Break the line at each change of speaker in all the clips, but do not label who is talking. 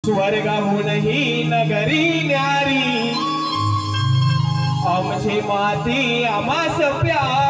स्वर्गाहूनही नगरी न्यारी आमची माती आमास प्यारी।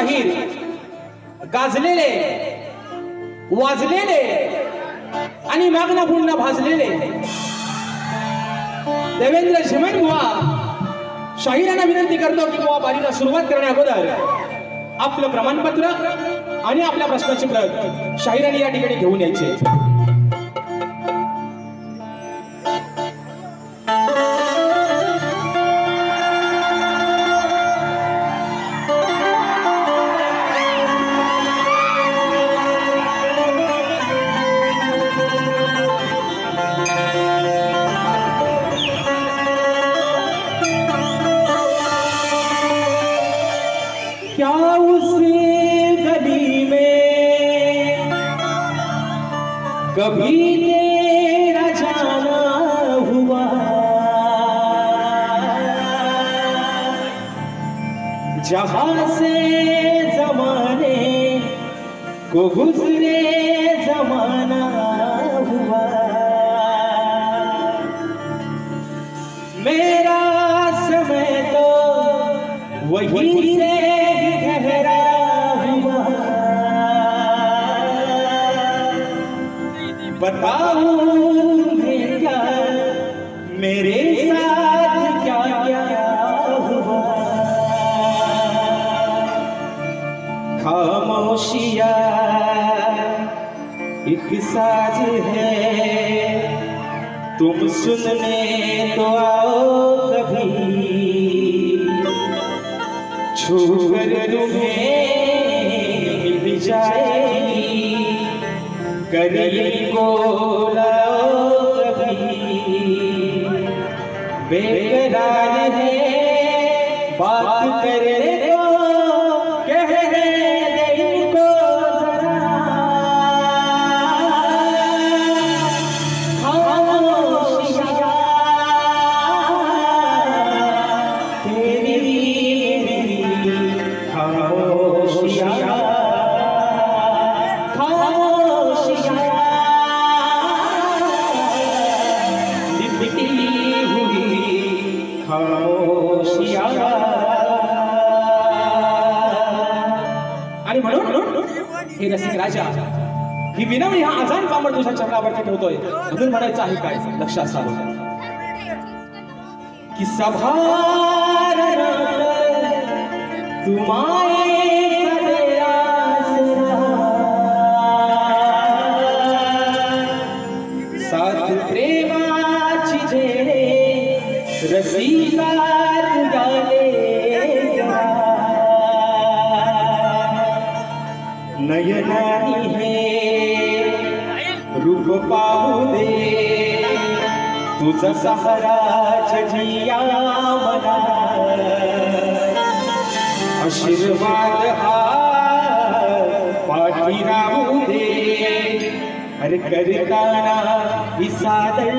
शाहीर गाजलेले, वाजलेले आणि मागना पुन्हा भाजलेले देवेंद्र झिमन बुवा शाहिरांना विनंती करतो की बुवा बारीला सुरुवात करण्या अगोदर आपलं प्रमाणपत्र आणि आपल्या प्रश्नाची प्रत शाहिरांनी या ठिकाणी घेऊन यायचे. क्या उस गली में कभी तेरा जाना हुआ, जहां से जमाने को गुजरे जमाना हुआ, मेरा समय तो वही से गहरा हुआ, बताऊं तुम्हें क्या मेरे साथ क्या क्या हुआ. खामोशिया एक साज है, तुम सुनने तो आओ कभी, छूकर तुम्हें मिल जाएगी, करीब को लाओ कभी. बेकरार है बात करने को, कहने दे इनको जरा, खामोशियां तेरी खामोशियां खामोशियां लिपटी हुई खामोशियां. आणि म्हणून हे रसिक राजा ही विनवणी हा आजान कांबळ तुझ्या चरणावरती ठेवतोय. अजून म्हणायचं आहे काय लक्ष असावं की सभार तुम्हारे साथ प्रेमाची जेणे रसिकात गाले, नयनानी हे रूप पाहू दे, तुझा सहारा जिया मला, आशीर्वाद हा पाठी राहू दे, अरे करताना ही सादर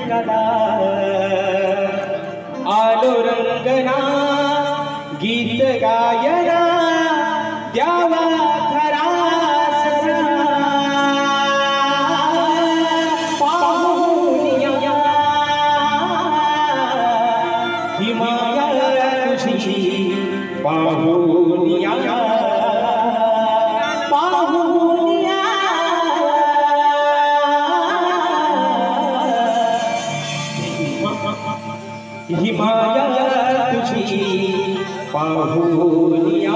कला, आलो रंगना गीत गायना द्यावा खरा सजना, पाहुनिया ही माया तुझी, पाहुनिया पाहुनिया ही माया तुझी, पाहुनिया.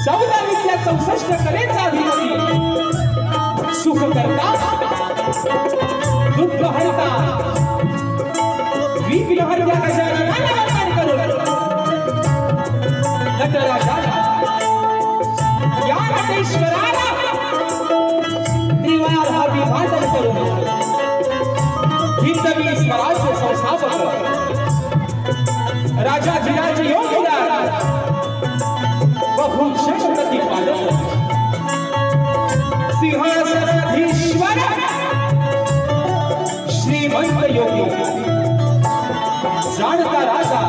चौदावीतल्या 64 कलेचा अधिपती सुख करता दुःख हरता विघ्न हरता गजाननाला वंदन करून नटराजाला या नटेश्वराला त्रिवार अभिवादन करून हिंदवी स्वराज्य संस्थापक राजाधिराज योगीदार भूषण प्रतिपादक सिंहासनाधीश्वर श्रीमंत योगी जाणता राजा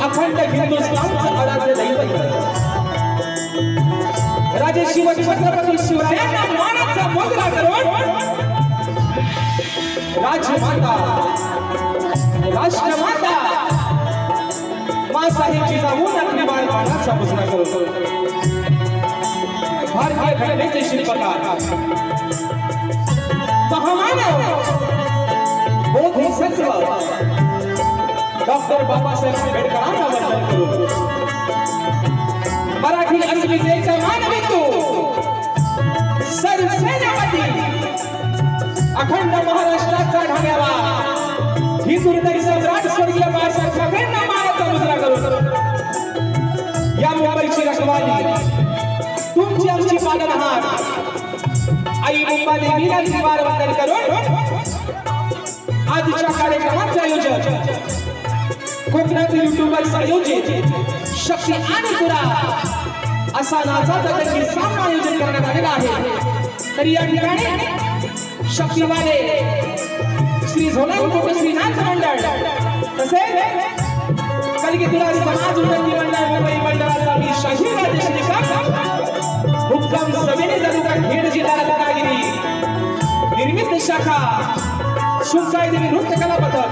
अखंड हिंदुस्थानचं आराध्य दैवत राजे शिवछत्रपती शिवरायांना मानाचा मुजरा करून राजमाता राष्ट्रमाता साहेब जिजाऊन आपली बाळमानाचा मुजरा करतो भारतीय घटनेचे शिल्पकार महामानव बोधिसत्व डॉक्टर बाबासाहेब आंबेडकरांना वंदन करून मराठी अस्मितेचा मानबिंदू सरसेनापती अखंड महाराष्ट्राचा ढाण्याला ही दुर्दैवी सम्राट स्वर्गीय बाळासाहेब ठाकरेंना मानाचा मुजरा करून या मुंबईची रखवाली तुमची आमची पालनहार आई मुंबई देवीला त्रिवार वंदन करून आजच्या कार्यक्रमाचे आयोजन कोकणातील युट्यूबर्स आयोजित शक्ती आणि पुरा असा नाचाचा त्यांनी सामना आयोजन करण्यात आलेला आहे. तरी या ठिकाणी शक्तीवाले श्री झोलाईकोटे श्रीनाथ मंडळ तसेच कलगीतुरा समाज उन्नती मंडळ मुंबई मंडळाचा मी शाहीर राजश्रीकांत हुक्कम सभेने तालुका खेड जिल्हा रत्नागिरी निर्मित शाखा सुंकाई देवी नृत्य कला पथक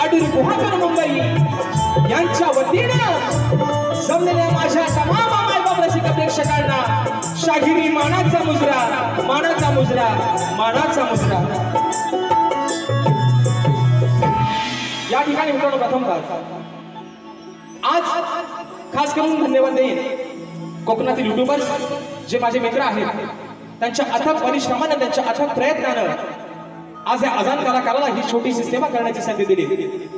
अडूर गुहागर मुंबई यांच्या वतीनं जमलेल्या माझ्या तमाम मायबाप रसिक प्रेक्षकांना शाहिरी मानाचा मुजरा मानाचा मुजरा मानाचा मुजरा. या ठिकाणी मित्रांनो प्रथमतः आज खास करून धन्यवाद देईन कोकणातील युट्यूबर्स जे माझे मित्र आहेत त्यांच्या अथक परिश्रमाने त्यांच्या अथक प्रयत्नानं आज या अजान कलाकाराला ही छोटीशी सेवा करण्याची संधी दिली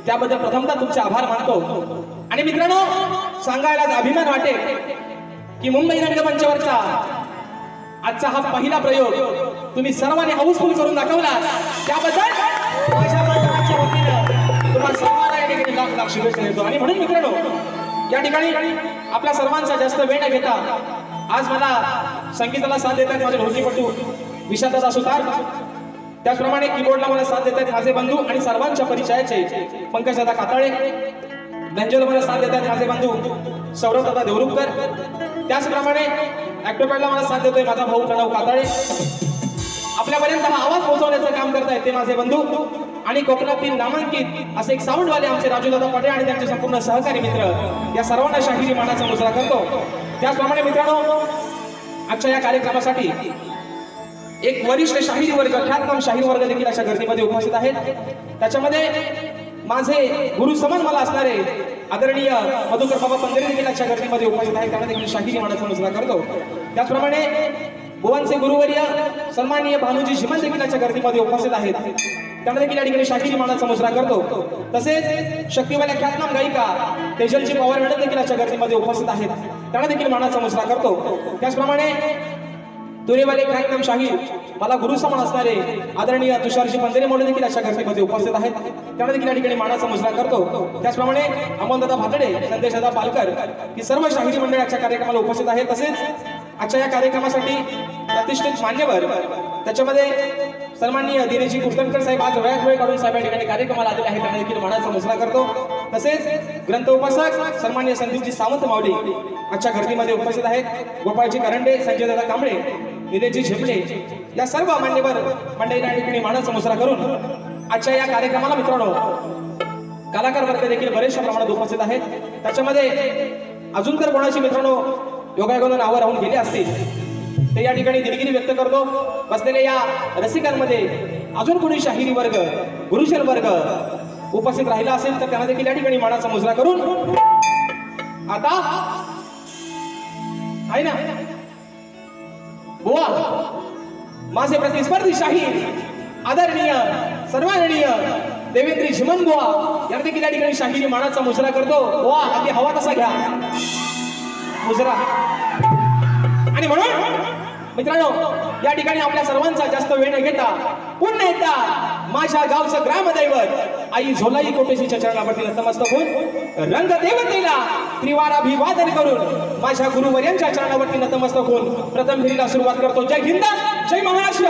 त्याबद्दल प्रथमतः तुमचे आभार मानतो. आणि मित्रांनो सांगायला अभिमान वाटेल की मुंबई रंगमंचावरचा आजचा हा पहिला प्रयोग तुम्ही सर्वांनी हाऊसफुल करून दाखवला त्याबद्दल माझ्या मंडळाच्या वतीनं तुम्हाला सर्वांना या ठिकाणी लाख लाख शुभेच्छा देतो. आणि म्हणून मित्रांनो या ठिकाणी आपल्या सर्वांचा जास्त वेळ न घेता आज मला संगीताला साथ देतात माझे ढोलकीपटू विशालदादा सुतार त्याचप्रमाणे कीबोर्डला मला साथ देतात माझे बंधू आणि सर्वांच्या परिचयाचे पंकजदादा काताळे व्यंजनला मला साथ देतात माझे बंधू सौरभदादा देवरुखकर त्याचप्रमाणे ऍक्टोपॅडला मला साथ देतोय माझा भाऊ प्रणव काताळे आपल्यापर्यंत हा आवाज पोहोचवण्याचं काम करतायत ते माझे बंधू आणि कोकणातील नामांकित असे एक साऊंडवाले आमचे राजूदादा पटे आणि त्यांचे संपूर्ण सहकारी मित्र या सर्वांना शाहिरी मानाचा मुजरा करतो. त्याचप्रमाणे मित्रांनो आजच्या या कार्यक्रमासाठी एक वरिष्ठ शाहिरी वर्ग ख्यातनाम शाहीर वर्ग देखील अशा गर्दीमध्ये उपस्थित आहेत. त्याच्यामध्ये माझे गुरु समान मला असणारे आदरणीय मधुकर बाबा पंधरे देखील अशा गर्दीमध्ये उपस्थित आहेत त्यामध्ये देखील शाहिरी मानाचा मुजरा करतो. त्याचप्रमाणे बुवांचे गुरुवर्य सन्माननीय भानुजी झिमन देखील अशा गर्दीमध्ये उपस्थित आहेत त्यांना देखील या ठिकाणी शाहिरी मानाचा मुजरा करतो. तसेच शक्तीवाल्या ख्यातनाम गायिका तेजलजी पवार मॅडम देखील अशा गर्दीमध्ये उपस्थित आहेत त्यांना देखील मानाचा मुजरा करतो. त्याचप्रमाणे तुरेवाले ख्यातनाम शाहीर मला गुरु समान असणारे आदरणीय तुषारजी पंधरे मोडे देखील अशा गर्दीमध्ये उपस्थित आहेत त्यांना देखील या ठिकाणी मानाचा मुजरा करतो. त्याचप्रमाणे अमोलदादा भातडे संदेशदादा पालकर ही सर्व शाहिरी मंडळाच्या कार्यक्रमाला उपस्थित आहेत. तसेच आजच्या या कार्यक्रमासाठी प्रतिष्ठित मान्यवर त्याच्यामध्ये सन्माननीय दिनेशजी कुर्तनकर साहेब आज वेळात वेळ काढून साहेब या ठिकाणी कार्यक्रमाला आलेले आहेत त्यांना देखील मानाचा मुजरा करतो. तसेच ग्रंथ उपासक सन्माननीय संदीपजी सावंत मावडी आजच्या गर्दीमध्ये उपस्थित आहेत. गोपाळजी करंडे संजयदादा कांबळे निलेशजी झेपले या सर्व मान्यवर मंडळींना या ठिकाणी मानाचा मुजरा करून आजच्या या कार्यक्रमाला मित्रांनो कलाकार वर्ग देखील बरेचशा प्रमाणात उपस्थित आहेत. त्याच्यामध्ये अजून तर कोणाची मित्रांनो योगायोगानं नावं राहून गेले असतील तर या ठिकाणी दिलगिरी व्यक्त करतो. बसलेल्या या रसिकांमध्ये अजून कोणी शाहिरी वर्ग, गुरुजन वर्ग उपस्थित राहिला असेल तर त्यांना देखील या ठिकाणी मानाचा मुजरा करून आता आहे ना बुवा माझे प्रतिस्पर्धी शाहीर आदरणीय सर्वांगणीय देवेंद्री झिमन बुवा यांना देखील या ठिकाणी शाहिरी मानाचा मुजरा करतो. बुवा अगदी हवा तसा घ्या मुजरा. आणि म्हणून मित्रांनो या ठिकाणी आपल्या सर्वांचा जास्त वेळ न घेता पुन्हा एकदा माझ्या गावचं ग्रामदैवत आई झोलाई कोटेशीच्या चरणावरती नतमस्तक होऊन रंगदेवतेला त्रिवार अभिवादन करून माझ्या गुरुवर्यांच्या चरणावरती नतमस्तक होऊन प्रथम फेरीला सुरुवात करतो. जय हिंद, जय महाराष्ट्र.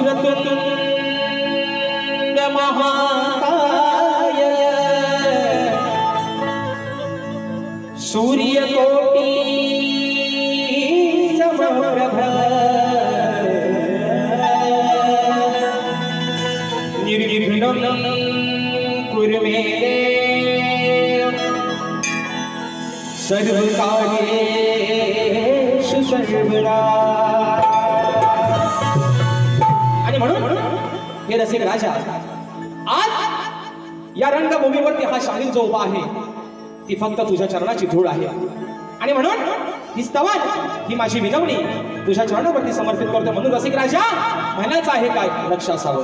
वक्रतुंड महाकाय सूर्यकोटि समप्रभ निर्विघ्नं कुरु मे देव सर्वकार्येषु सर्वदा. म्हणून हे रसिक राजा आज या रंगभूमीवरती हा शाहीर जो उभा आहे ती फक्त तुझ्या चरणाची धूळ आहे. आणि म्हणून ही स्तवन ही माझी विनवणी तुझ्या चरणावरती समर्पित करतो. म्हणून रसिक राजा म्हणायचं आहे काय लक्ष असावं.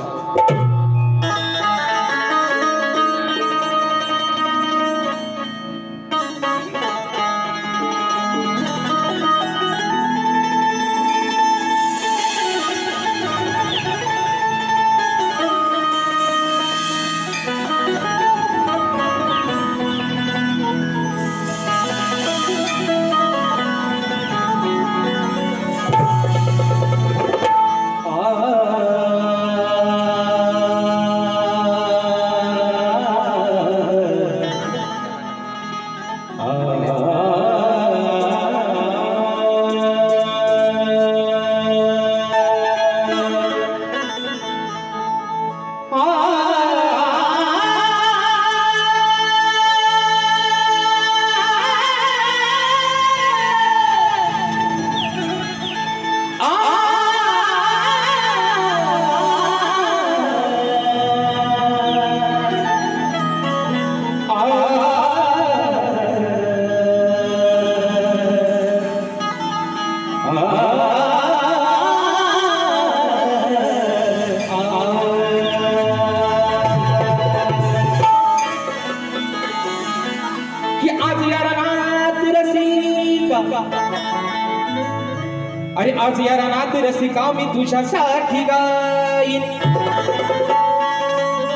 अरे आज या रानात रसिका मी तुझ्यासाठी गाईन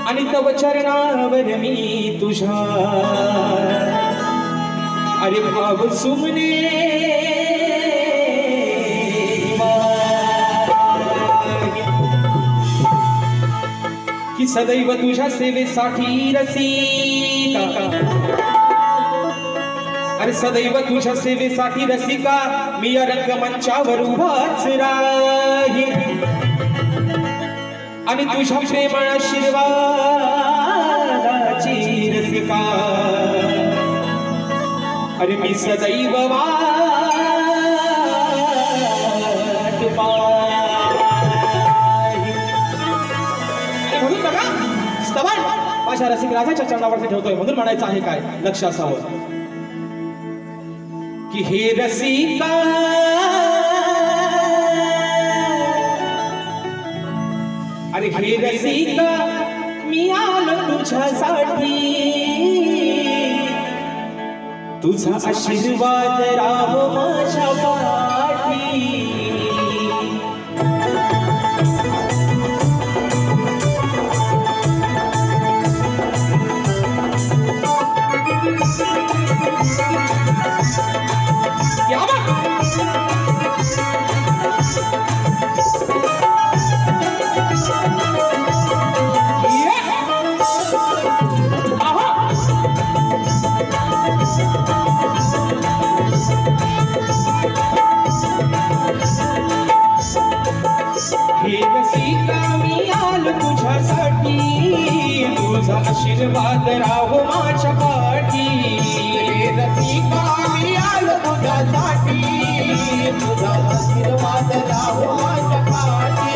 आणि तव चरणावर मी तुझ्या अरे भाव सुमने की सदैव तुझ्या सेवेसाठी रसिका अरे सदैव तुझ्या सेवेसाठी रसिका मी या रंगमंचावर उभाच राहीन आणि तुझ्या प्रेमळ आशीर्वादाची रसिका अरे मी सदैव वाट पाहीन. म्हणून बघा स्तवन माझ्या रसिक राजाच्या चरणावरती ठेवतोय. म्हणून म्हणायचं आहे काय लक्ष असावं कि हे रसिका अरे हे रसिका मी आलो तुझ्यासाठी तुझा आशीर्वाद राहो माझ्या पाठी. तुझा आशीर्वाद राहो माझ्या पाठी
रसिका मी आलो तुझ्यासाठी तुझा आशीर्वाद राहो माझ्या पाठी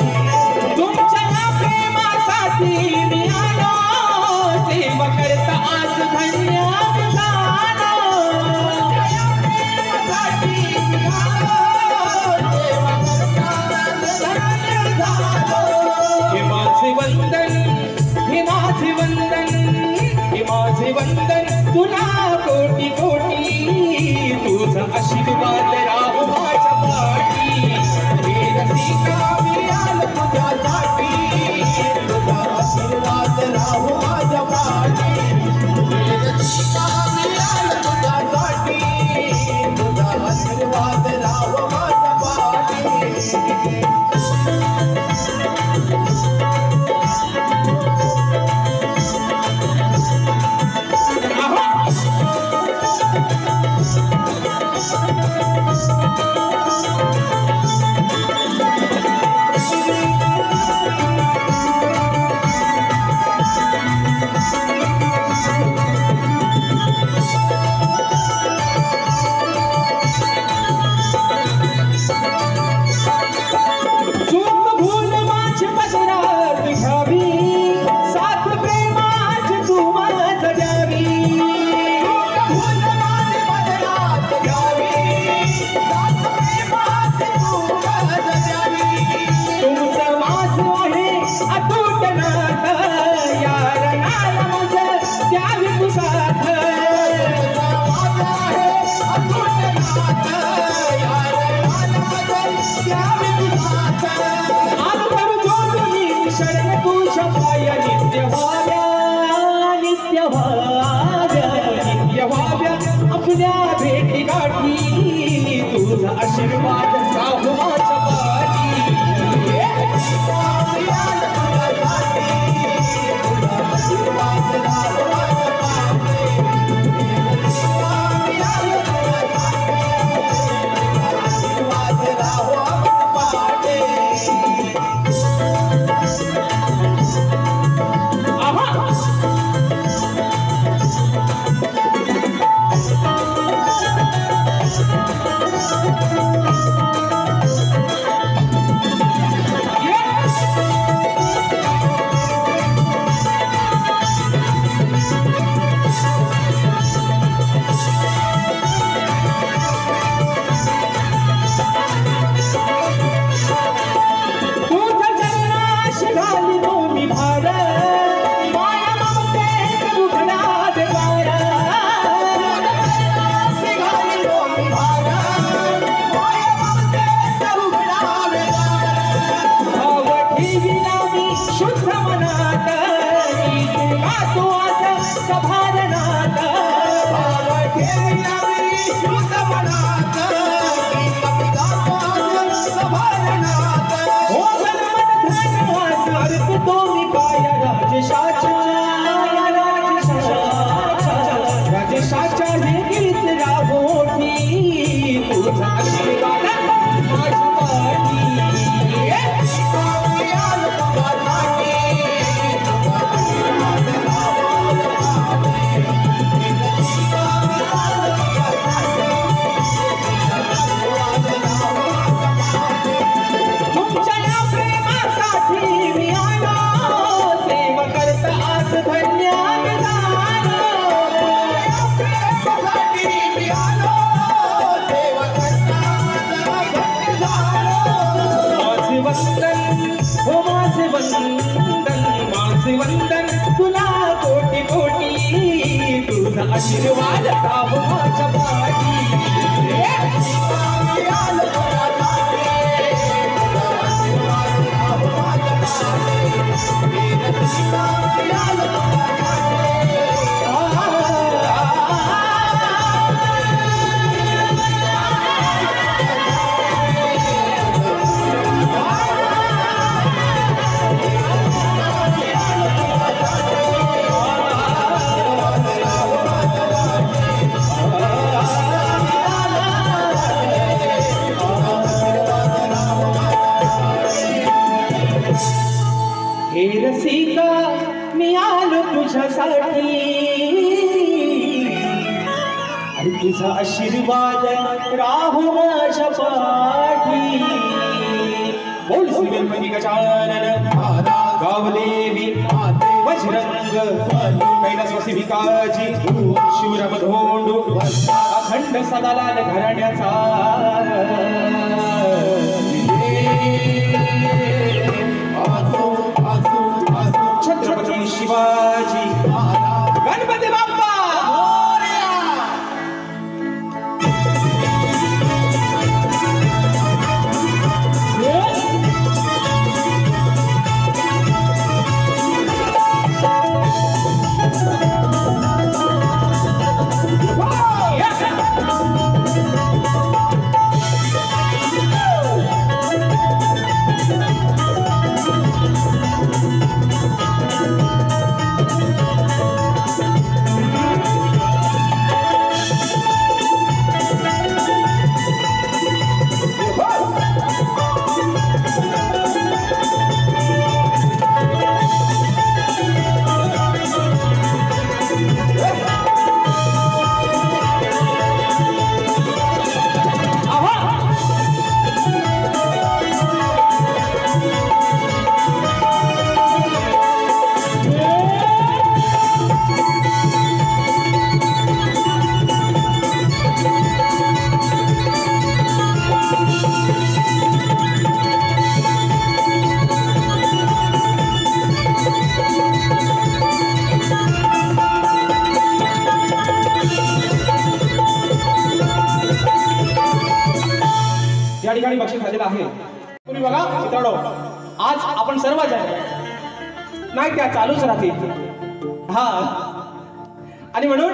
तुमच्या या प्रेमासाठी मी आलो सेवा करता आज धन्य झालो
प्रेमासाठी मी आलो सेवा करता धन्य झालो
हे माझे वंदन हे माझे वंदन हे माझे वंदन तुला कोटी कोटी तुझा आशीर्वाद राहो माझ्या पाठी
हे रसिका मी आलो तुझ्यासाठी तुझा आशीर्वाद राहो माझ्या पाठी हे रसिका मी आलो तुझ्यासाठी तुझा आशीर्वाद राहो माझ्या पाठी
आपल्या भेटी गाठी तुझा आशीर्वाद राहो माझ्या पाठी
आशीर्वाद राहो
वंदन तुला कोटी कोटी तुझा आशीर्वाद राहो माझ्या पाठी हे रसिका मी आलो आणि तुझा आशीर्वाद राहू माझ्या पाठी बोल श्री गणपती गजानन गावदेवी वज्रंग कैलासवासी भिकाजी शिवराम धोंडू अखंड सदालाल घराण्याचा छत्रपती शिवाजी गणपती बाप्पा या ठिकाणी बक्षीस झालेलं आहे तुम्ही बघा मित्रांनो आज आपण सर्व जण नाही त्या चालूच राहतील हा आणि म्हणून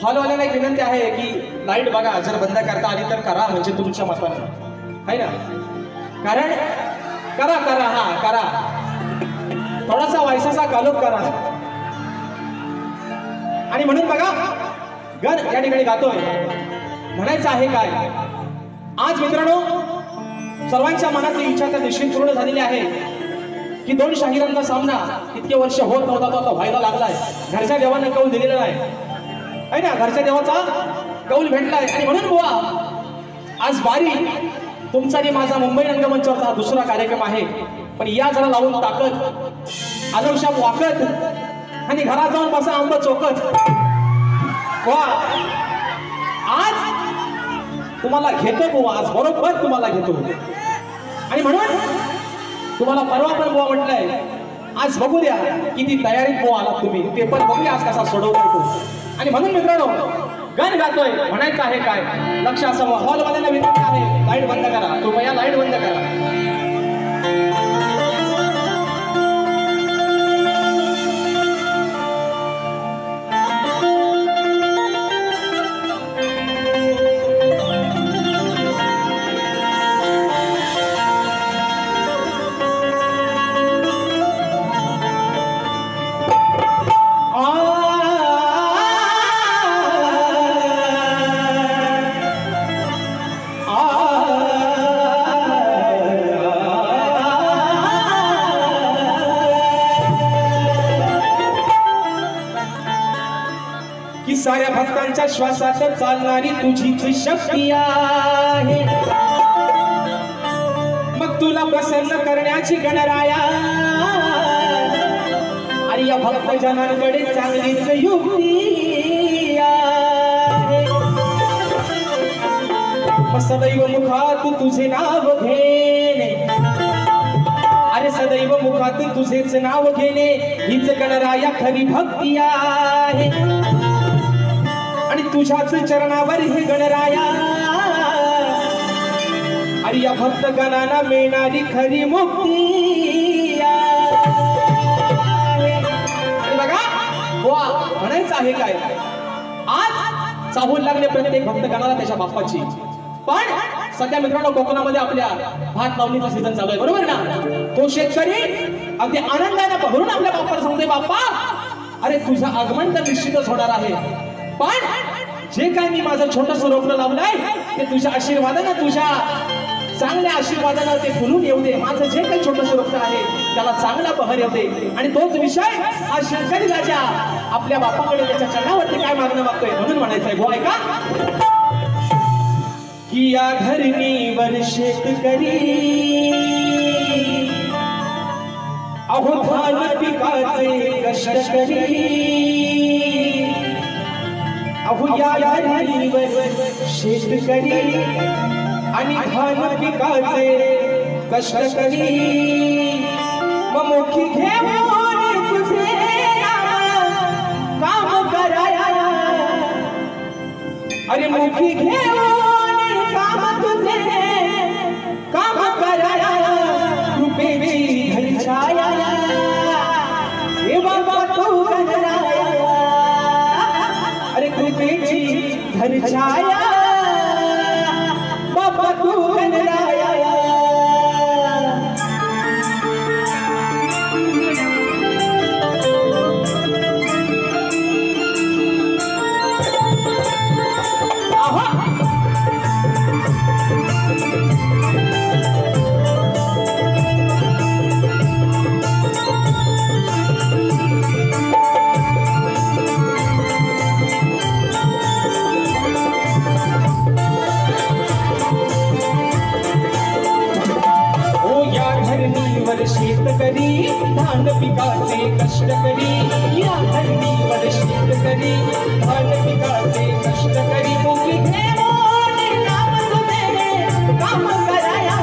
हॉलवाल्यांना एक विनंती आहे की लाईट बघा जर बंद करता आली तर करा म्हणजे तुमच्या मतानं आहे ना कारण करा करा हा करा थोडासा वैसाचा गालोप करा आणि म्हणून बघा गण या ठिकाणी गातोय म्हणायचं आहे काय आज मित्रांनो सर्वांच्या मनातली इच्छा तर निश्चित पूर्ण झालेली आहे की दोन शाहिरांचा सामना इतके वर्ष होत नव्हता तो आता व्हायला लागलाय घरच्या देवाने कौल दिलेला नाही आहे ना घरच्या देवाचा कौल भेटलाय आणि म्हणून बुवा आज बारी तुमचा आणि माझा मुंबई रंगमंचावरचा हा दुसरा कार्यक्रम आहे पण या जरा लावून ताकद आदर्शाप वाकत आणि घरात जाऊन बसा आंब चोकत वा आज तुम्हाला घेतो बुवा आज बरोबर तुम्हाला घेतो आणि म्हणून तुम्हाला परवा पण बुवा म्हटलंय आज बघू द्या किती तयारीत बुवा आलात तुम्ही ते पण बघूया आज कसा सोडवतोय तो आणि म्हणून मित्रांनो गण गातोय म्हणायचं आहे काय लक्ष असावं हॉलवाल्यांना विनंती आहे लाईट बंद करा कृपया लाईट बंद करा साऱ्या भक्तांच्या श्वासात चालणारी तुझीच शक्ती आहे मग तुला प्रसन्न करण्याची गणराया आणि या भक्त जनांकडे चांगलीच युक्ती आहे सदैव मुखात तुझे नाव घेणे अरे सदैव मुखात तुझेच नाव घेणे हीच गणराया खरी भक्ती आहे आणि तुझ्याच चरणावर हे गणराया आणि या भक्त गणांना मिळणारी खरी मुक्ती बघा वा म्हणायचं आहे काय आज चाहूल लागले प्रत्येक भक्त गणाला त्याच्या बाप्पाची पण सध्या मित्रांनो कोकणामध्ये आपल्या भात लावणीचा सीझन चालू आहे बरोबर ना तो शेतकरी अगदी आनंदाने भरून आपल्या बाप्पाला सांगतोय बाप्पा अरे तुझं आगमन तर निश्चितच होणार आहे पण जे काय मी माझं छोटस रोपण लावलंय ते तुझ्या आशीर्वादाने तुझ्या चांगल्या आशीर्वादानं ते फुलून येऊ दे. माझं जे काही छोटंसं वृक्ष आहे त्याला चांगला बहर येऊ दे. आणि तोच विषय हा शंकरी राजा आपल्या बापाकडे त्याच्या चरणावरती काय मागणं मागतोय म्हणून म्हणायचंय. गो ऐका. की या धरणीवर शेतकरी अहो धान पिकाचे कष्ट करी. अहो या धरणीवर शेतकरी आणि धान पिकाचे कष्ट करी. मग मोठी घेऊन तुझे काम कराया. अरे मोठी घेऊन काम तुझे काम कराया. कृपेची घरी छाया हे बाबा तू गणराया. अरे कृपेची घरी छाया बाबा तू गणराया. शेतकरी धान पिकाचे कष्ट करी. या धरणीवर शेतकरी धान पिकाचे कष्ट करी. मुखी घेऊन नाम तुझे काम कराया.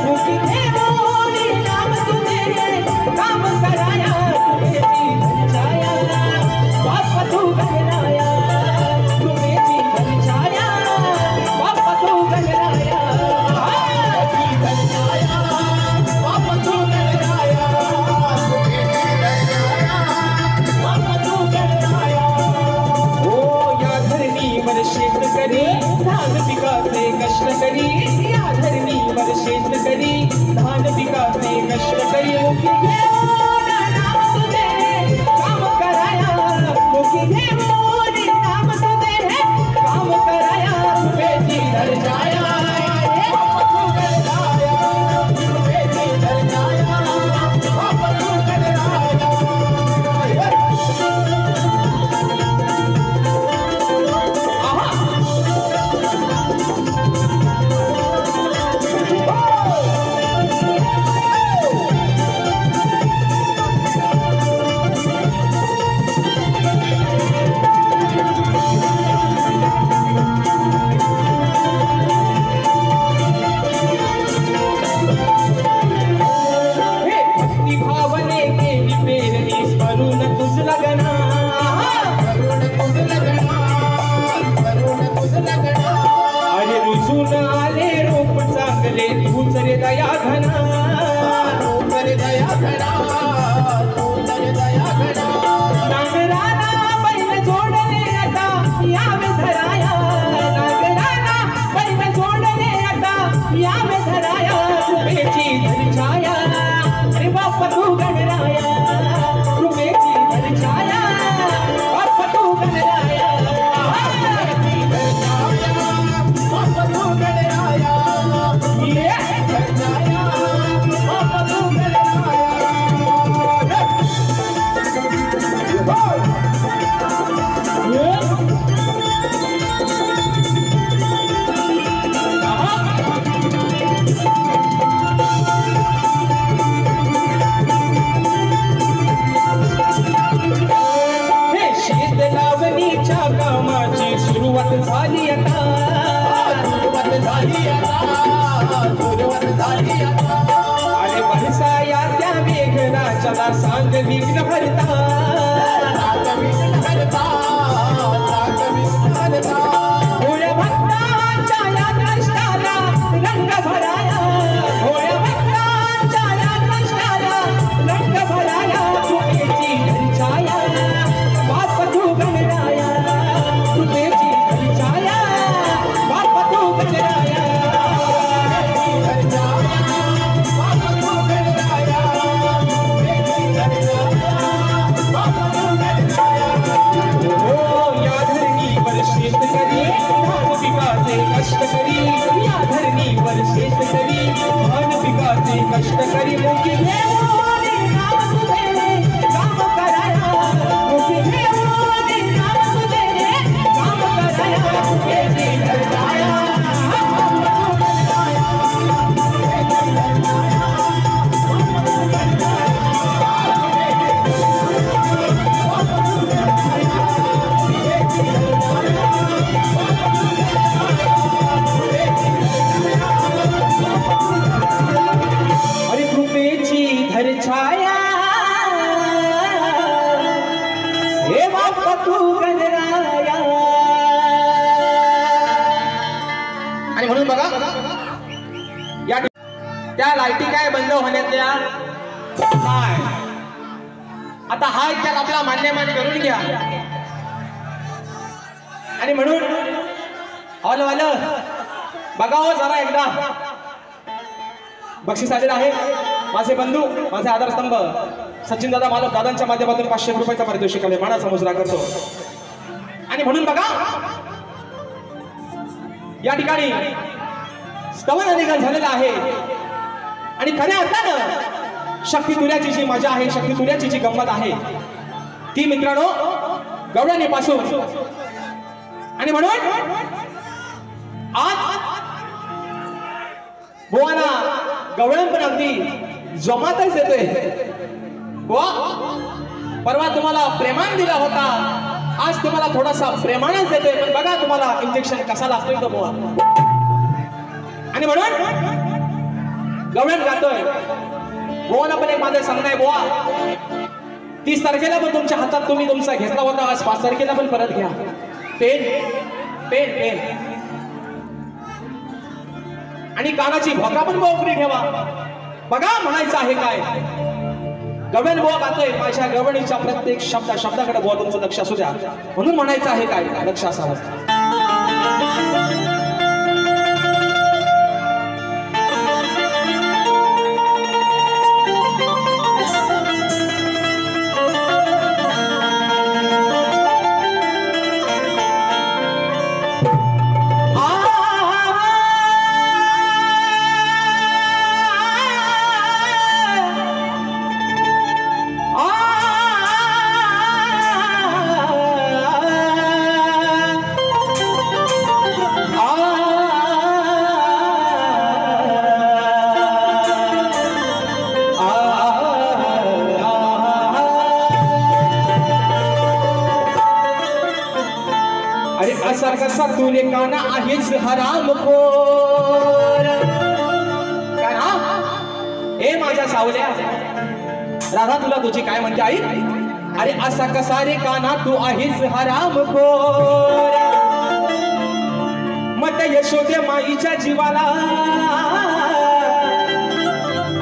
मुखी घेऊन नाम तुझे काम कराया. तुझेची घरछाया बाप तू गणराया. तुझेची घरछाया बाप तू गणराया. शेतकरी धान पिकाचे कष्ट करी. या धरणीवर शेतकरी धान पिकाचे कष्ट करी. मुखी घेऊन नाम तुझे काम कराया. मुखी घेऊन नाम तुझे काम कराया. तुझेची घरछाया बाप तू गणराया. तुझेची घरछाया बाप तू गणराया. दया घना दया घना दया घना. नागराला बैल जोडले आता यावे धराया. नागराला बैल जोडले आता यावे धराया. कृपेची घरछाया अरे बाप तू गणराया. कृपेची घरछाया बाप तू गणराया. बाप तू गणराया. शेत लावणीच्या कामाची सुरुवात झाली आता. सुरुवात झाली आता. सुरुवात झाली आता. अरे बरसाया त्या मेघराजाला सांग विघ्न भरता. सांग विघ्न भरता. सांग विघ्न भरता. भोळ्या भक्तांच्या या कष्टाला रंग भराया. भोळ्या भक्तांच्या या कष्टाला रंग भराया. कृपेची घरछाया बाप तू गणराया. कृपेची घरछाया काय बंद होण्यातल्या काय आता हा त्याला आपला मान्यमान करून घ्या आणि म्हणून हॉल बघा हो जरा एकदा बक्षीस आलेलं आहे माझे बंधू माझे आधारस्तंभ सचिन दादा मालक दादांच्या माध्यमातून 500 रुपयाचा पारितोषिक आले मानाचा मुजरा करतो आणि म्हणून बघा या ठिकाणी स्तवन निकाल झालेला आहे आणि खऱ्या अर्थानं शक्ती तुऱ्याची जी मजा आहे शक्ती तुऱ्याची जी गंमत आहे ती मित्रांनो गवळणी पासून आणि म्हणून आज बुवाना गवळण पण अगदी जोमातच येतोय बुवा परवा तुम्हाला प्रेमान दिला होता आज तुम्हाला थोडासा प्रेमानच देतोय पण बघा तुम्हाला इंजेक्शन कसा लागतोय तो बुवा आणि म्हणून गवळण गातोय बुवाला पण एक माझं सांगणं आहे बुवा 30 तारखेला पण तुमच्या हातात तुम्ही तुमचा घेतला होता आज 5 तारखेला पण परत घ्या पेन पेन पेन आणि कानाची भोका पण बोकरी ठेवा बघा म्हणायचं आहे काय गवळण बुवा गातोय माझ्या गवळणीच्या प्रत्येक शब्दाकडे बुवा तुमचं लक्ष असू द्या म्हणून म्हणायचं आहे काय लक्ष असावं कसा तुले काना आहेच हराम खोर काना ए माझ्या सावल्या राधा तुला तुझी काय म्हणते आई अरे असा कसा रे काना तू आहेच हराम खोर मत यशोदे माईच्या जीवाला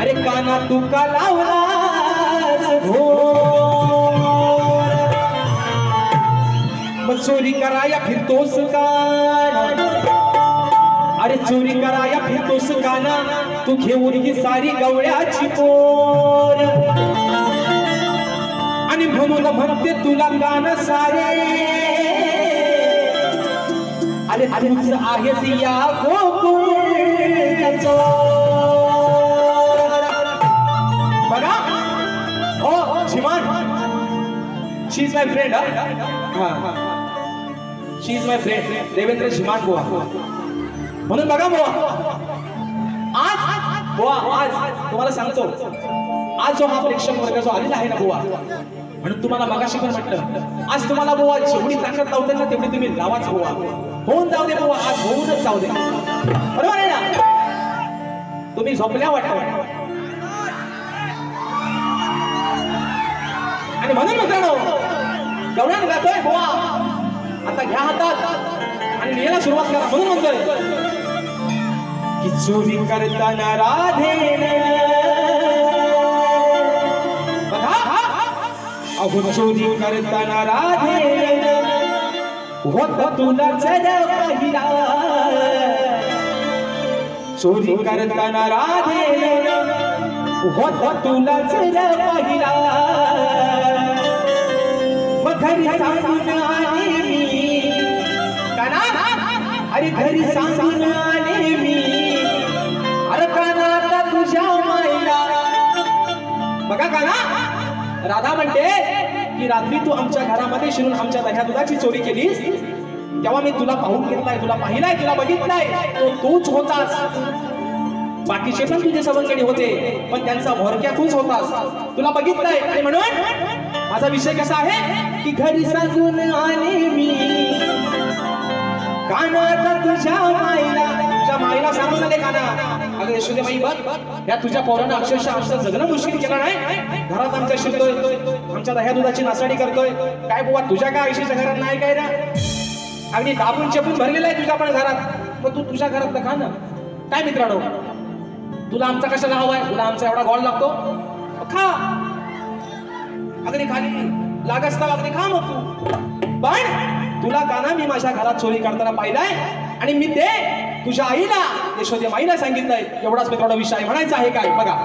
अरे काना तू का लावलास घोर चोरी कराया फिरतोस काना अरे चोरी कराया फिरतोस काना तू घेऊन ही सारी गवळ्याची पोर आणि म्हणून म्हणते तुला काना सारे अरे तुझं आहेस या गोकुळाचं बघा हो झिमान शी इज माय फ्रेंड हा शी इज माय फ्रेंड देवेंद्र झिमान बुवा म्हणून बघा बुवा आज तुम्हाला सांगतो आज जो हा प्रेक्षक वर्ग जो आलेला आहे ना बुवा म्हणून तुम्हाला मगाशी पण म्हटलं आज तुम्हाला बुवा जेवढी ताकद लावते ना तेवढी तुम्ही लावाच बुवा होऊन जाऊ दे बुवा आज होऊनच जाऊ दे बरोबर आहे ना तुम्ही झोपल्या वाटतं आणि म्हणून मित्रांनो गवळण गातोय बुवा आता घ्या हातात आणि लिहायला सुरुवात करा म्हणून म्हणतोय की चोरी करताना राधेन बघा अहो चोरी करताना राधेन होत तुला जरा पहिला चोरी करताना राधेन होत तुला जरा पहिला घरी सांगून आले मी काना अरे घरी सांगून आले मी अरे काना आता तुझ्या माईला बघा काना राधा म्हणते की रात्री तू आमच्या घरामध्ये शिरून आमच्या दह्या दुधाची चोरी केलीस तेव्हा मी तुला पाहून घेतलाय तुला पाहिलाय तुला बघितलाय तो तूच होतास बाकीचे पण तुझे सवंगडी होते पण त्यांचा भोरक्या तूच होतास तुला बघितलाय आणि म्हणून माझा विषय कसा आहे की घरी सांगून आले मी काना तुझ्या माईला सांगून आले काना अगं यशोदे माई बघ या तुझ्या पोरानं अक्षरशः आमचं जगणं मुश्किल केलं नाही घरात आमच्या शिरतोय आमच्या दह्या दुधाची नासाडी करतोय काय बुवा तुझ्या काय आयुष्याच्या घरात नाही काय ना अगदी दाबून चेपून भरलेला आहे तुझ्या पण घरात मग तू तुझ्या घरात का ना काय मित्रांनो तुला आमचा कशाला हवाय? तुला आमचा एवढा गोड लागतो? खा, अगदी खाली लागस्ता अगदी खा मग तू. पण तुला का ना मी माझ्या घरात चोरी करताना पाहिलाय आणि मी ते तुझ्या आईला यशोदे माईला सांगितलंय. एवढाच मी थोडा विषय म्हणायचा आहे काय बघा.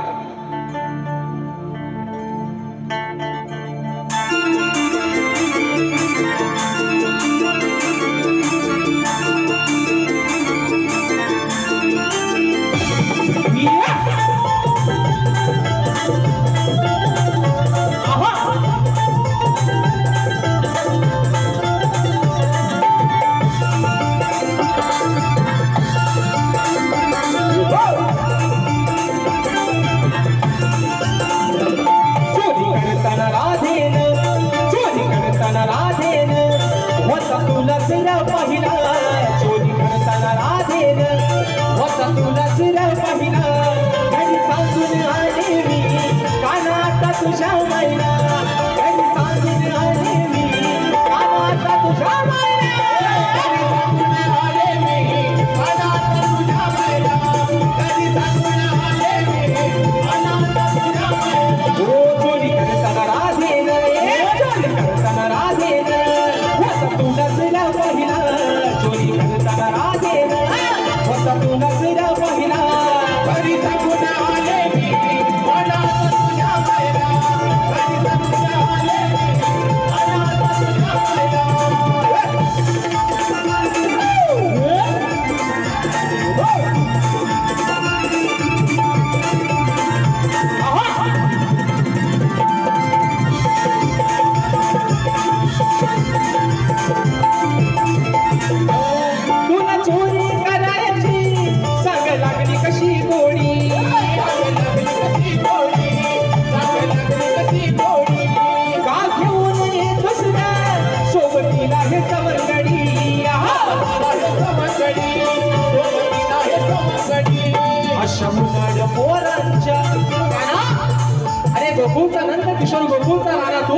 अरे गोकुळचा नंतर किशोर गोकुळचा राणा तू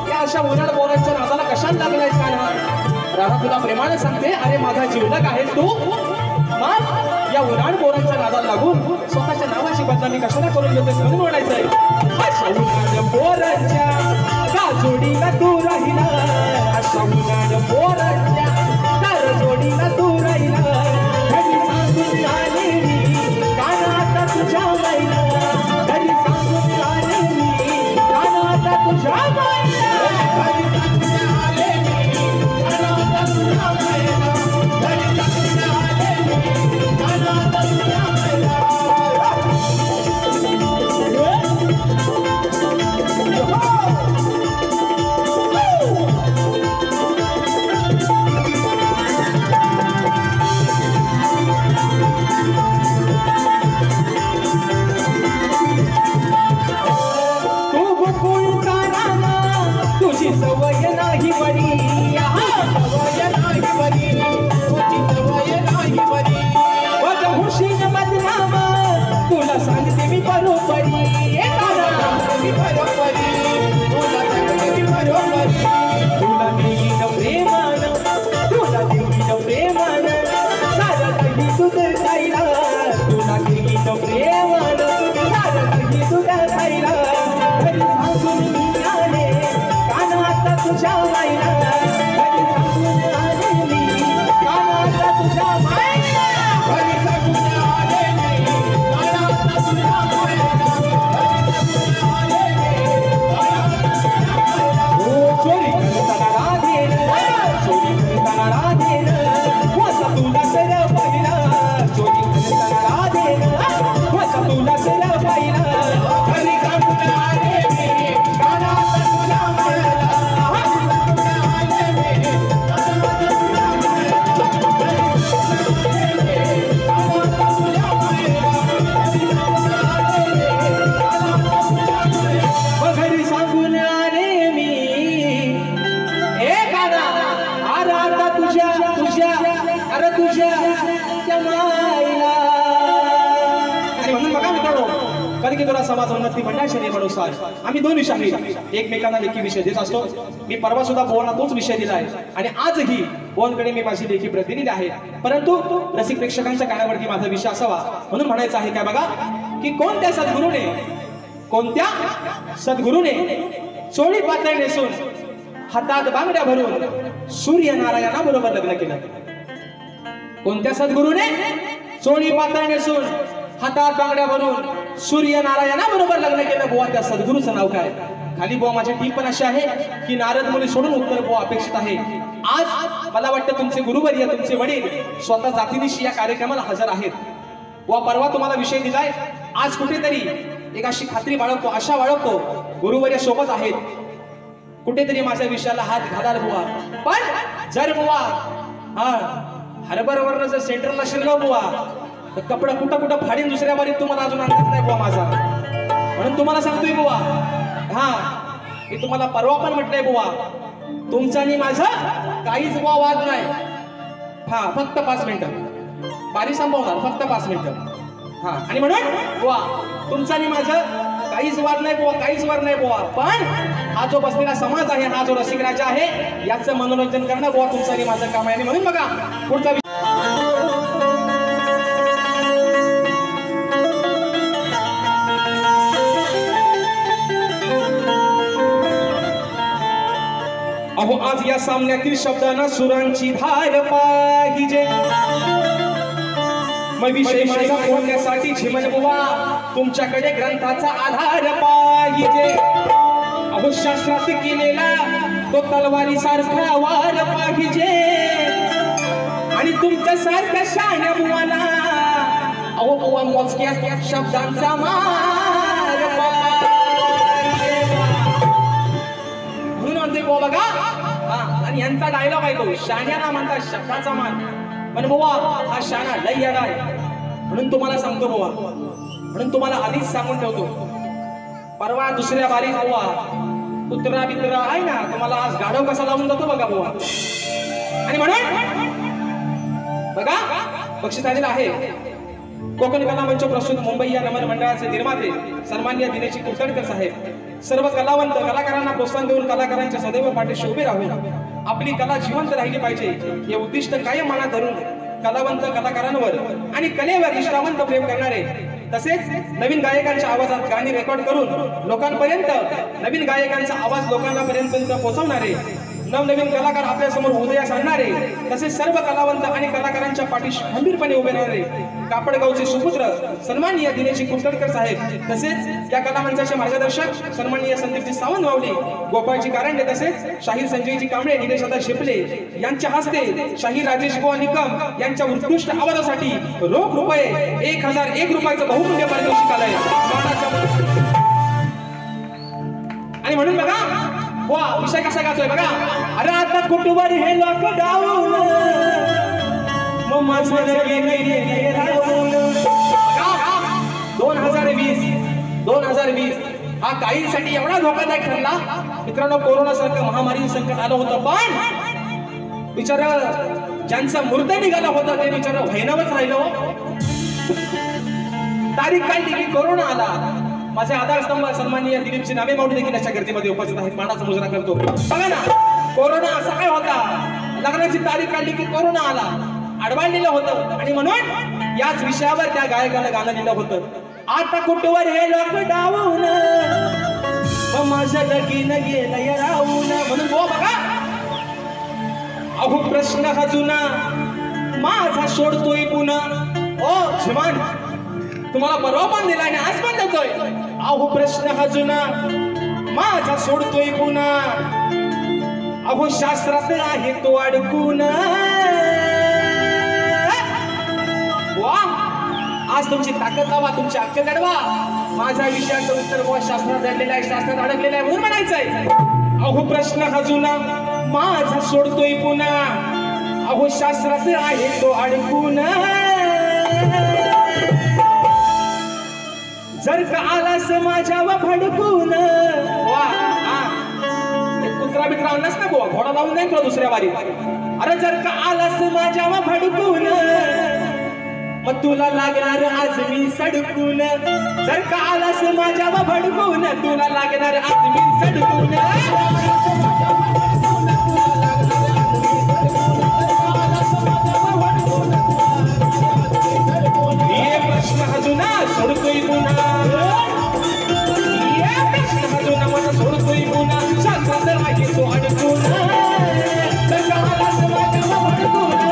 या अशा उन्हाळ बोरांच्या नादाला कशाला लागलायस का ना? राणा तुला प्रेमाने सांगते, अरे माझा जीवलग आहेस तू. मग या उन्हाळ बोरांच्या नादाला लागून स्वतःच्या नावाची बदनामी कशाला करून घेतोस म्हणून म्हणायचंय. अशा उन्हाळ बोरांच्या का जोडीला तू राहिला, अशा उन्हाळ बोरांच्या का जोडीला तू राहिला. घरी सांगून आले मी कानात तुझ्या मैला, घरी सांगून आले मी कानात तुझ्या मैला, घरी सांगून आले मी कानात तुझ्या मैला, घरी सांगून आले मी कानात तुझ्या मैला. कारण की तुला समाज उन्नती मंडळाच्या नियमानुसार आम्ही दोन शाहीर एकमेकांना लेखी विषय देत असतो. मी परवा सुद्धा बोवांना तोच विषय दिलाय आणि आजही बोवांकडे मी माझी लेखी प्रतिनिधी आहे. परंतु रसिक प्रेक्षकांच्या कानावरती माझा विषय असावा म्हणून म्हणायचं आहे काय बघा की कोणत्या सद्गुरूने चोळी पातळ नेसून हातात बांगड्या भरून सूर्यनारायणाबरोबर लग्न केलं. कोणत्या सद्गुरूने चोळी पातळ नेसून हातात बांगड्या भरून सूर्यनारायणाबरोबर लग्न केलं. बुवा त्या सद्गुरूचं नाव काय? खाली बुवा माझी टीप पण अशी आहे की नारद मुनी सोडून उत्तर बुवा अपेक्षित आहे. आज मला वाटतं तुमचे गुरुवर्य तुमचे वडील स्वतः जातीनिशी या कार्यक्रमाला हजर आहेत. बुवा परवा तुम्हाला विषय दिलाय, आज कुठेतरी एक अशी खात्री बाळगतो, आशा बाळगतो गुरुवर्य सोबत आहेत, कुठेतरी माझ्या विषयाला हात घालाल बुवा. पण जर बुवा हरभरवरनं जर सेंटरला शिरलो बुवा तर कपडा कुठं फाडीन दुसऱ्या बारीत तुम्हाला अजून अंदाज नाही बुवा माझा. म्हणून तुम्हाला सांगतोय बुवा, मी तुम्हाला परवा पण म्हटलंय बुवा, तुमचा आणि माझं काहीच बुवा वाद नाही. फक्त 5 मिनिटं बारी संपवणार, फक्त 5 मिनिटं. आणि म्हणून बुवा तुमचा आणि माझं काहीच वाद नाही बुवा, काहीच वाद नाही बुवा. पण हा जो बसलेला समाज आहे, हा जो रसिक राजा आहे, याचं मनोरंजन करणं बुवा तुमचं आणि माझं काम आहे. आणि म्हणून बघा पुढचा अहो आज या सामन्यातील शब्दांना सुरांची धार पाहिजे. मग विषय माझा बोलण्यासाठी झिमन बुवा तुमच्याकडे ग्रंथाचा आधार पाहिजे. अहो शास्त्रात केलेला तो तलवारी सारखा वार पाहिजे आणि तुमच्या सारख्या शहाण्या बुवाला अहो बुवा मोजक्या शब्दांचा मार पाहिजे. म्हणून म्हणते बुवा बघा, आणि यांचा डायलॉग आहे तो, शहाण्याला म्हणतात शब्दाचा मान. पण बुवा हा शहाणा लय येडा आहे. म्हणून तुम्हाला सांगतो बुवा, म्हणून तुम्हाला आधीच सांगून ठेवतो, परवा दुसऱ्या बारीत बुवा कुत्रा बित्रा आहे ना, तुम्हाला आज गाढव कसा लावून जातो बघा बुवा. आणि म्हणून बघा बक्षीस आलेलं आहे. कोकण कला मंच प्रस्तुत मुंबई या नमन मंडळाचे निर्माते सन्माननीय दिनेश कुलकर्णी साहेब, सर्व कलावंत कलाकारांना प्रोत्साहन देऊन कलाकारांच्या सदैव पाठीशी उभे राहून आपली कला जिवंत राहिली पाहिजे हे उद्दिष्ट कायम मनात धरून कलावंत कलाकारांवर आणि कलेवर निष्ठावंत प्रेम करणारे, तसेच नवीन गायकांच्या आवाजात गाणी रेकॉर्ड करून लोकांपर्यंत नवीन गायकांचा आवाज लोकांपर्यंत पोहोचवणारे, नवनवीन कलाकार आपल्या समोर उदयास आणणारे, तसेच सर्व कलावंत आणि कलाकारांच्या पाठीशी खंबीरपणे उभे राहणारे कापडगावचे सुपुत्र सन्माननीय दिनेश कुलकर्णी साहेब, तसेच या कलामंचाचे मार्गदर्शक सन्माननीय संदीपजी सावंत माऊली, गोपाळजी कारंडे, तसेच शाहीर संजयजी कांबळे, निलेश आता शिपले यांच्या हस्ते शाहीर राजेश बुवा निकम यांच्या उत्कृष्ट आवाजासाठी रोख रुपये 1001 रुपयाचं बहुमूल्य पारितोषिक आलंय. आणि म्हणून बघा वा विषय कसा गाजतोय बघा. अरे आता कुटुंबावर हे लॉकडाऊन मग माझं 2020 हा काहींसाठी एवढा धोकादायक ठरला मित्रांनो. कोरोना सारखं महामारी संकट आलं होतं, पण बिचार ज्यांचा मृत्यू निघाला होता ते बिचार भयानकच राहिलं. तारीख काढली की कोरोना आला. माझे आधारस्तंभ सन्माननीय दिलीपजी नामे माऊली देखील अशा गर्दीमध्ये उपस्थित आहेत, मानाचा मुजरा करतो. बघा ना कोरोना असा काय होता, लग्नाची तारीख काढली की कोरोना आला, अडवाळलेलं होतं. आणि म्हणून याच विषयावर त्या गायकाला गाणं लिहिलं होतं. आता कुठवर हे लॉकडाऊन माझं लगीन गेलं राहून. म्हणून हो बघा अहो प्रश्न हा जुना माझा सोडतोय पुन्हा. ओ झिमान तुम्हाला परवा पण दिला आणि आज पण देतोय. अहो प्रश्न हा जुना माझा सोडतोय पुन्हा. अहो शास्त्रात आहे तो अडकून. वा आज तुमची ताकद लावा, तुमची अक्कल काढवा. माझ्या विषयाचं उत्तर बुवा शास्त्रात दडलेलं आहे, शास्त्रात अडकलेलं आहे म्हणून म्हणायचंय. अहो प्रश्न हा जुना माझा सोडतोय पुन्हा. अहो शास्त्रात आहे तो अडकून. जर का आलास माझ्यावर भडकून. वा कुत्रा बित्रा आणलास ना बुवा, घोडा लावून नाही तुला दुसऱ्या वारीत. अरे जर का आलास माझ्यावर भडकून मग तुला लागणार आज मी सडकून जर का आलास माझ्यावर भडकून तुला लागणार आज मी सडकून ये प्रश्न अजून सोडतोय पुन्हा ये प्रश्न अजून मला सोडतोय पुन्हा शास्त्रात आहे तो अडकून जर का आलास माझ्यावर भडकून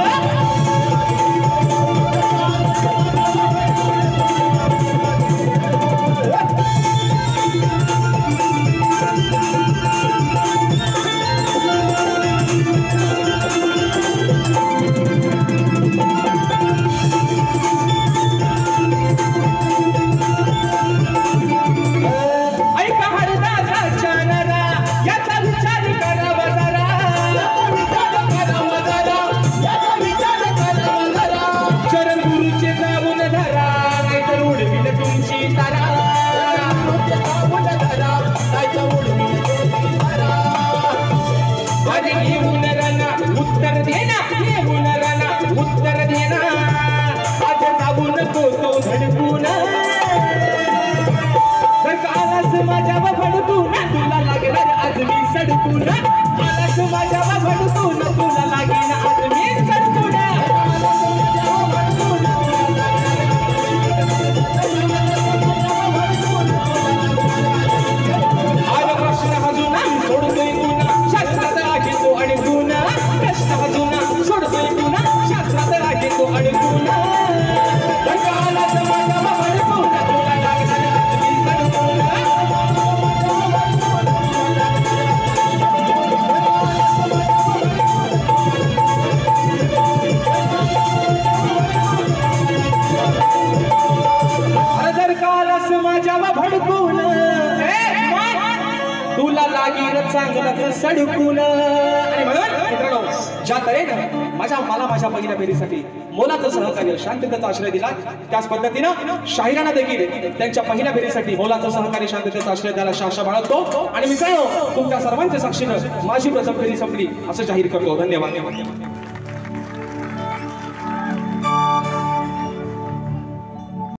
उत्तर देना आज जाऊ नको तो धडकून जर का आलास माझ्यावर भडकून तुला लागणार आज मी सडकून आलास माझ्यावर भडकून तुला लागेन आज मी सडकून आज प्रश्न अजून सोडतोय पुन्हा शास्त्रात आहे तो अडकून प्रश्न अजून सोडतोय पुन्हा शास्त्रात आहे तो अडकून जर का आलास माझ्यावर भडकून तुला लागणार आज मी सडकून जर का आलास माझ्यावर भडकून तुला लागेल चांगलंच सडकून आणि म्हणून मित्रांनो ज्या तऱ्हेनं मला माझ्या पहिल्या फेरीसाठी मोलाचं सहकार्य शांततेचा आश्रय दिला त्याच पद्धतीनं शाहिरांना देखील त्यांच्या पहिल्या फेरीसाठी मोलाचं सहकार्य शांततेचा आश्रय द्यायला शाशा बाळगतो आणि मित्रांनो तुमच्या सर्वांच्या साक्षीनं माझी प्रथम फेरी संपली असं जाहीर करतो धन्यवाद